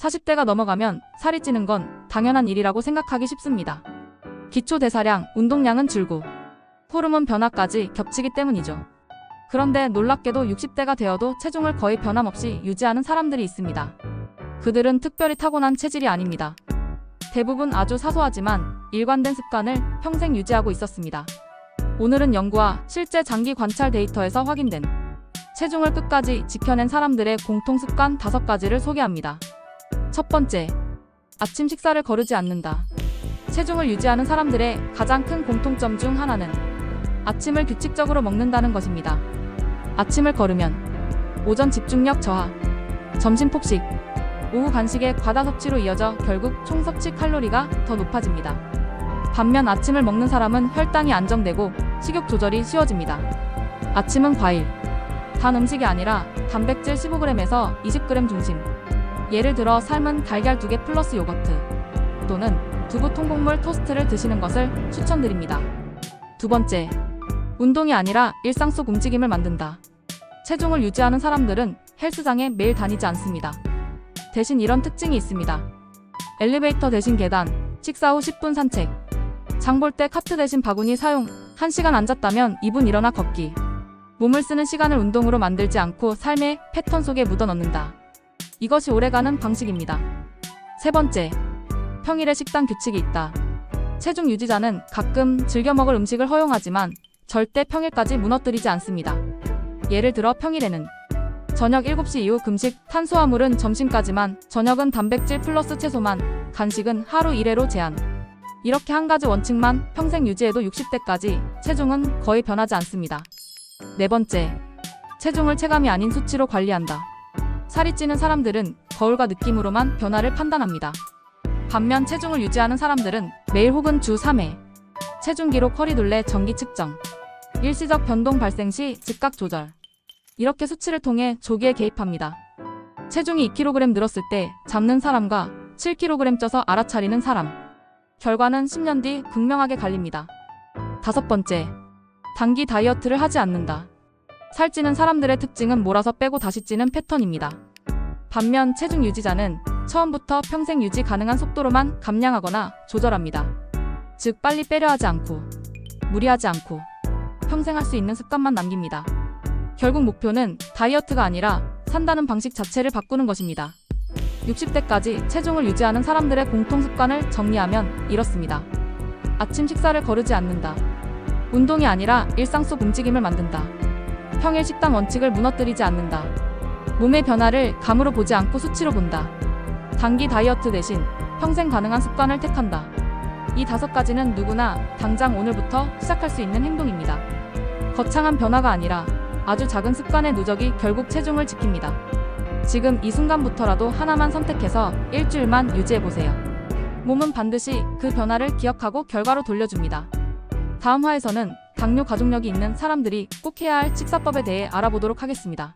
40대가 넘어가면 살이 찌는 건 당연한 일이라고 생각하기 쉽습니다. 기초 대사량, 운동량은 줄고 호르몬 변화까지 겹치기 때문이죠. 그런데 놀랍게도 60대가 되어도 체중을 거의 변함없이 유지하는 사람들이 있습니다. 그들은 특별히 타고난 체질이 아닙니다. 대부분 아주 사소하지만 일관된 습관을 평생 유지하고 있었습니다. 오늘은 연구와 실제 장기 관찰 데이터에서 확인된 체중을 끝까지 지켜낸 사람들의 공통 습관 5가지를 소개합니다. 첫 번째, 아침 식사를 거르지 않는다. 체중을 유지하는 사람들의 가장 큰 공통점 중 하나는 아침을 규칙적으로 먹는다는 것입니다. 아침을 거르면 오전 집중력 저하, 점심 폭식, 오후 간식의 과다 섭취로 이어져 결국 총 섭취 칼로리가 더 높아집니다. 반면 아침을 먹는 사람은 혈당이 안정되고 식욕 조절이 쉬워집니다. 아침은 과일, 단 음식이 아니라 단백질 15g에서 20g 중심. 예를 들어 삶은 달걀 2개 플러스 요거트 또는 두부 통곡물 토스트를 드시는 것을 추천드립니다. 두 번째, 운동이 아니라 일상 속 움직임을 만든다. 체중을 유지하는 사람들은 헬스장에 매일 다니지 않습니다. 대신 이런 특징이 있습니다. 엘리베이터 대신 계단, 식사 후 10분 산책, 장 볼 때 카트 대신 바구니 사용, 1시간 앉았다면 2분 일어나 걷기. 몸을 쓰는 시간을 운동으로 만들지 않고 삶의 패턴 속에 묻어넣는다. 이것이 오래가는 방식입니다. 세 번째, 평일에 식단 규칙이 있다. 체중 유지자는 가끔 즐겨 먹을 음식을 허용하지만 절대 평일까지 무너뜨리지 않습니다. 예를 들어 평일에는 저녁 7시 이후 금식, 탄수화물은 점심까지만, 저녁은 단백질 플러스 채소만, 간식은 하루 1회로 제한. 이렇게 한 가지 원칙만 평생 유지해도 60대까지 체중은 거의 변하지 않습니다. 네 번째, 체중을 체감이 아닌 수치로 관리한다. 살이 찌는 사람들은 거울과 느낌으로만 변화를 판단합니다. 반면 체중을 유지하는 사람들은 매일 혹은 주 3회 체중 기록, 허리둘레 정기 측정, 일시적 변동 발생 시 즉각 조절, 이렇게 수치를 통해 조기에 개입합니다. 체중이 2kg 늘었을 때 잡는 사람과 7kg 쪄서 알아차리는 사람, 결과는 10년 뒤 극명하게 갈립니다. 다섯 번째, 단기 다이어트를 하지 않는다. 살찌는 사람들의 특징은 몰아서 빼고 다시 찌는 패턴입니다. 반면 체중 유지자는 처음부터 평생 유지 가능한 속도로만 감량하거나 조절합니다. 즉 빨리 빼려 하지 않고 무리하지 않고 평생 할 수 있는 습관만 남깁니다. 결국 목표는 다이어트가 아니라 산다는 방식 자체를 바꾸는 것입니다. 60대까지 체중을 유지하는 사람들의 공통 습관을 정리하면 이렇습니다. 아침 식사를 거르지 않는다. 운동이 아니라 일상 속 움직임을 만든다. 평일 식단 원칙을 무너뜨리지 않는다. 몸의 변화를 감으로 보지 않고 수치로 본다. 단기 다이어트 대신 평생 가능한 습관을 택한다. 이 5가지는 누구나 당장 오늘부터 시작할 수 있는 행동입니다. 거창한 변화가 아니라 아주 작은 습관의 누적이 결국 체중을 지킵니다. 지금 이 순간부터라도 하나만 선택해서 일주일만 유지해보세요. 몸은 반드시 그 변화를 기억하고 결과로 돌려줍니다. 다음 화에서는 당뇨 가족력이 있는 사람들이 꼭 해야 할 식사법에 대해 알아보도록 하겠습니다.